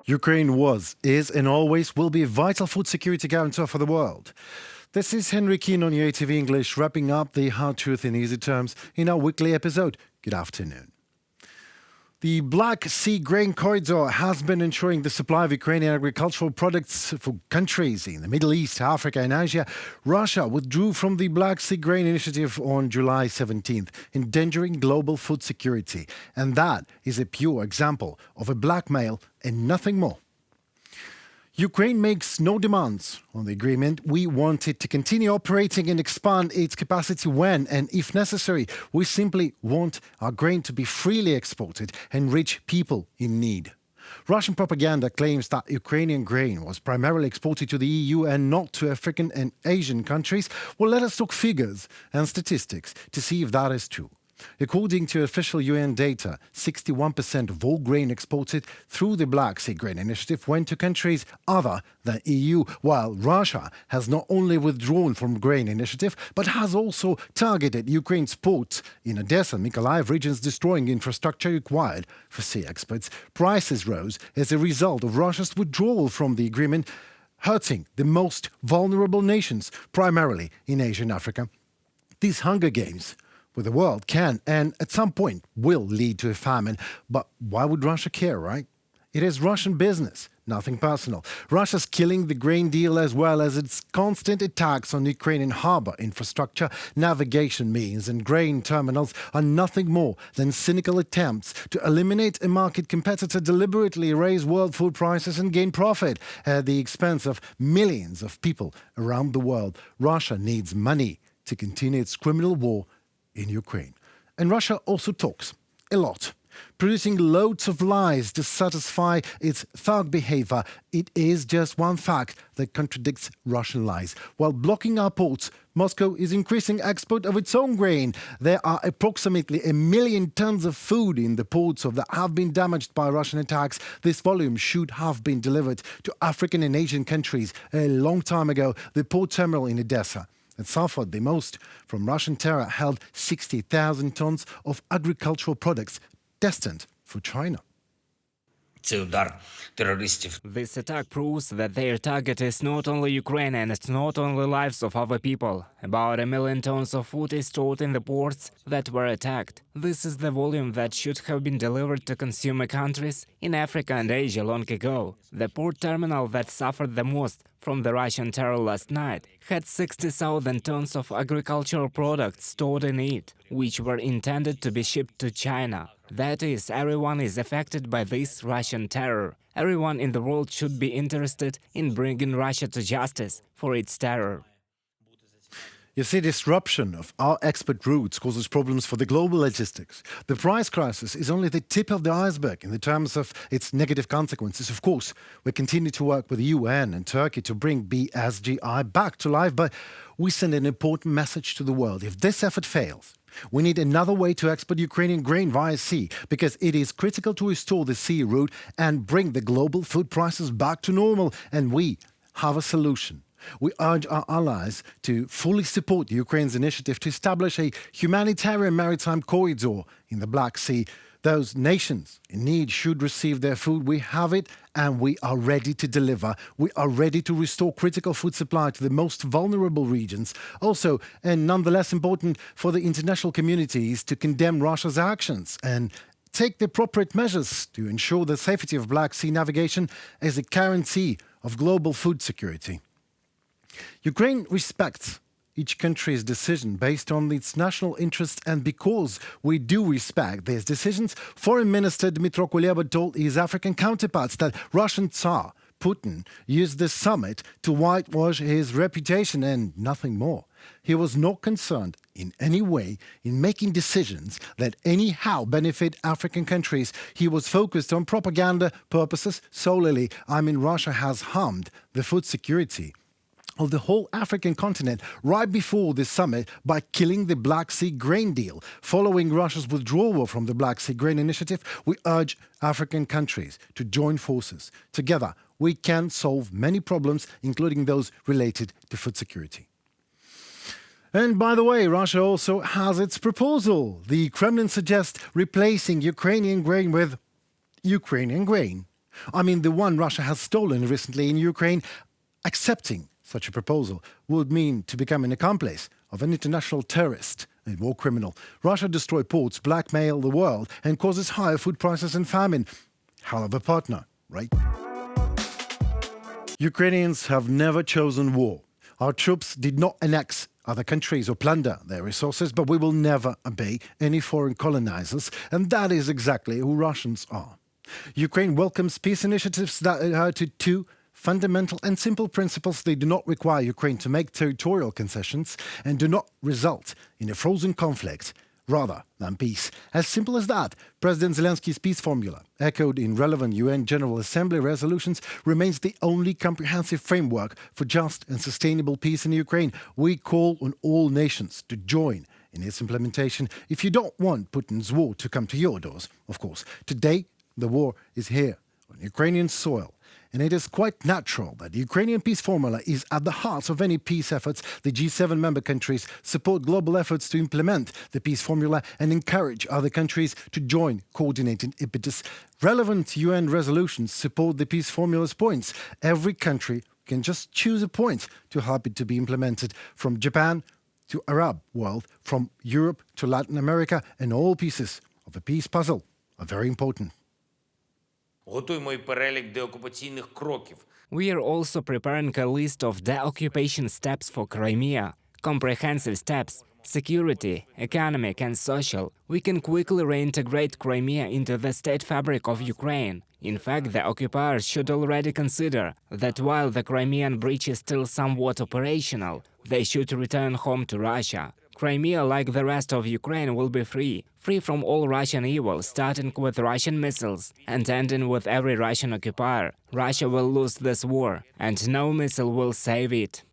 Ukraine was, is, and always will be a vital food security guarantor for the world. This is Henry Keane on UATV English, wrapping up the hard truth in easy terms in our weekly episode. Good afternoon. The Black Sea grain corridor has been ensuring the supply of Ukrainian agricultural products for countries in the Middle East, Africa and Asia. Russia withdrew from the Black Sea Grain Initiative on July 17th, endangering global food security. And that is a pure example of a blackmail and nothing more. Ukraine makes no demands on the agreement. We want it to continue operating and expand its capacity when and if necessary. We simply want our grain to be freely exported and reach people in need. Russian propaganda claims that Ukrainian grain was primarily exported to the EU and not to African and Asian countries. Well, let us talk figures and statistics to see if that is true. According to official UN data, 61% of all grain exported through the Black Sea Grain Initiative went to countries other than EU, while Russia has not only withdrawn from Grain Initiative, but has also targeted Ukraine's ports in Odesa and Mykolaiv regions, destroying infrastructure required for sea exports. Prices rose as a result of Russia's withdrawal from the agreement, hurting the most vulnerable nations, primarily in Asia and Africa. These hunger games with the world can and at some point will lead to a famine. But why would Russia care, right? It is Russian business, nothing personal. Russia's killing the grain deal as well as its constant attacks on Ukrainian harbor infrastructure, navigation means and grain terminals are nothing more than cynical attempts to eliminate a market competitor, deliberately raise world food prices and gain profit at the expense of millions of people around the world. Russia needs money to continue its criminal war in Ukraine. And Russia also talks a lot, producing loads of lies to satisfy its thug behavior. It is just one fact that contradicts Russian lies. While blocking our ports, Moscow is increasing export of its own grain. There are approximately 1 million tons of food in the ports that have been damaged by Russian attacks. This volume should have been delivered to African and Asian countries a long time ago. The port terminal in Odesa that suffered the most from Russian terror held 60,000 tons of agricultural products destined for China. This attack proves that their target is not only Ukraine and it's not only lives of other people. About 1 million tons of food is stored in the ports that were attacked. This is the volume that should have been delivered to consumer countries in Africa and Asia long ago. The port terminal that suffered the most from the Russian terror last night had 60,000 tons of agricultural products stored in it, which were intended to be shipped to China. That is, everyone is affected by this Russian terror. Everyone in the world should be interested in bringing Russia to justice for its terror. You see, disruption of our export routes causes problems for the global logistics. The price crisis is only the tip of the iceberg in the terms of its negative consequences. Of course, we continue to work with the UN and Turkey to bring BSGI back to life, but we send an important message to the world. If this effort fails, we need another way to export Ukrainian grain via sea, because it is critical to restore the sea route and bring the global food prices back to normal. And we have a solution. We urge our allies to fully support Ukraine's initiative to establish a humanitarian maritime corridor in the Black Sea. Those nations in need should receive their food. We have it, and we are ready to deliver. We are ready to restore critical food supply to the most vulnerable regions. Also, and nonetheless important for the international community, is to condemn Russia's actions and take the appropriate measures to ensure the safety of Black Sea navigation as a guarantee of global food security. Ukraine respects each country's decision based on its national interests, and because we do respect these decisions, Foreign Minister Dmytro Kuleba told his African counterparts that Russian Tsar Putin used this summit to whitewash his reputation and nothing more. He was not concerned in any way in making decisions that anyhow benefit African countries. He was focused on propaganda purposes solely. Russia has harmed the food security of the whole African continent right before this summit by killing the Black Sea grain deal. Following Russia's withdrawal from the Black Sea Grain Initiative, we urge African countries to join forces. Together, we can solve many problems, including those related to food security. And by the way, Russia also has its proposal. The Kremlin suggests replacing Ukrainian grain with Ukrainian grain. I mean, the one Russia has stolen recently in Ukraine. Accepting such a proposal would mean to become an accomplice of an international terrorist and war criminal. Russia destroys ports, blackmail the world, and causes higher food prices and famine. Hell of a partner, right? Ukrainians have never chosen war. Our troops did not annex other countries or plunder their resources, but we will never obey any foreign colonizers, and that is exactly who Russians are. Ukraine welcomes peace initiatives that adhere to two fundamental and simple principles. They do not require Ukraine to make territorial concessions and do not result in a frozen conflict rather than peace. As simple as that. President Zelensky's peace formula, echoed in relevant UN General Assembly resolutions, remains the only comprehensive framework for just and sustainable peace in Ukraine. We call on all nations to join in its implementation if you don't want Putin's war to come to your doors, of course. Today, the war is here on Ukrainian soil. And it is quite natural that the Ukrainian peace formula is at the heart of any peace efforts. The G7 member countries support global efforts to implement the peace formula and encourage other countries to join coordinated impetus. Relevant UN resolutions support the peace formula's points. Every country can just choose a point to help it to be implemented, from Japan to Arab world, from Europe to Latin America, and all pieces of a peace puzzle are very important. Готуємо і перелік деокупаційних кроків. We are also preparing a list of deoccupation steps for Crimea. Comprehensive steps: security, economic and social. We can quickly reintegrate Crimea into the state fabric of Ukraine. In fact, the occupiers should already consider that while the Crimean bridge is still somewhat operational, they should return home to Russia. Crimea, like the rest of Ukraine, will be free from all Russian evil, starting with Russian missiles and ending with every Russian occupier. Russia will lose this war, and no missile will save it.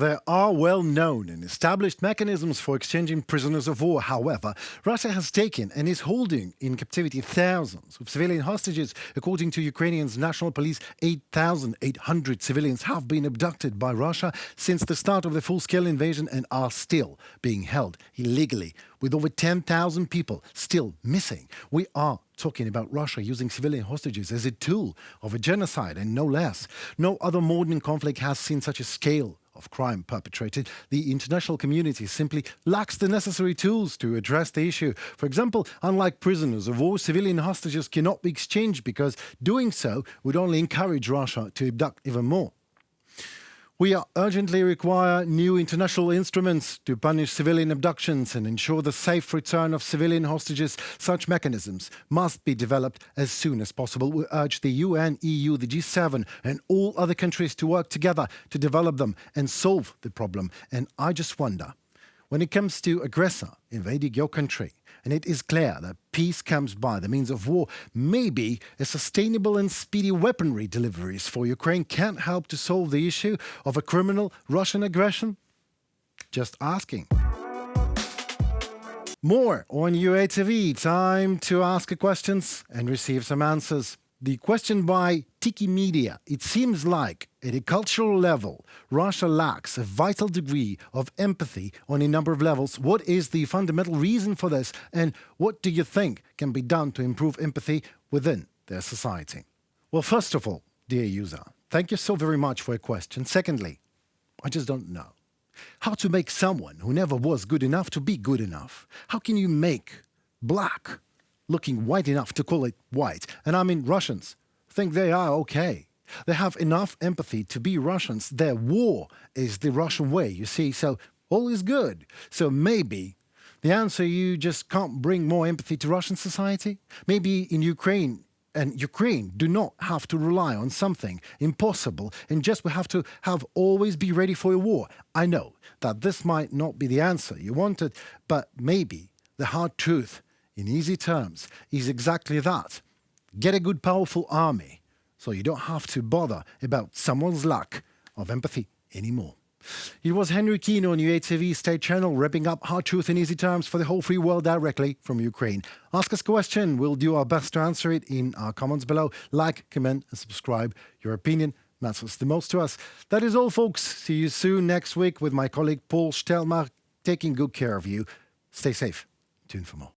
There are well-known and established mechanisms for exchanging prisoners of war. However, Russia has taken and is holding in captivity thousands of civilian hostages. According to Ukrainian National Police, 8,800 civilians have been abducted by Russia since the start of the full-scale invasion and are still being held illegally, with over 10,000 people still missing. We are talking about Russia using civilian hostages as a tool of a genocide, and no less. No other modern conflict has seen such a scale of crime perpetrated. The international community simply lacks the necessary tools to address the issue. For example, unlike prisoners of war, civilian hostages cannot be exchanged because doing so would only encourage Russia to abduct even more. We urgently require new international instruments to punish civilian abductions and ensure the safe return of civilian hostages. Such mechanisms must be developed as soon as possible. We urge the UN, EU, the G7 and all other countries to work together to develop them and solve the problem. And I just wonder, when it comes to aggressor invading your country, and it is clear that peace comes by the means of war, maybe a sustainable and speedy weaponry deliveries for Ukraine can't help to solve the issue of a criminal Russian aggression? Just asking. More on UATV. Time to ask questions and receive some answers. The question by Tiki Media. It seems like, at a cultural level, Russia lacks a vital degree of empathy on a number of levels. What is the fundamental reason for this? And what do you think can be done to improve empathy within their society? Well, first of all, dear user, thank you so very much for your question. Secondly, I just don't know how to make someone who never was good enough to be good enough. How can you make black looking white enough to call it white? And I mean, Russians think they are okay. They have enough empathy to be Russians. Their war is the Russian way, you see, so all is good. So maybe the answer, you just can't bring more empathy to Russian society? Maybe in Ukraine, and Ukraine do not have to rely on something impossible, and just we have to always be ready for a war. I know that this might not be the answer you wanted, but maybe the hard truth, in easy terms, is exactly that. Get a good, powerful army, so you don't have to bother about someone's lack of empathy anymore. It was Henry Kino on UATV State Channel, wrapping up hard truth in easy terms for the whole free world directly from Ukraine. Ask us a question. We'll do our best to answer it in our comments below. Like, comment, and subscribe. Your opinion matters the most to us. That is all, folks. See you soon next week with my colleague Paul Stelmach, taking good care of you. Stay safe. Tune for more.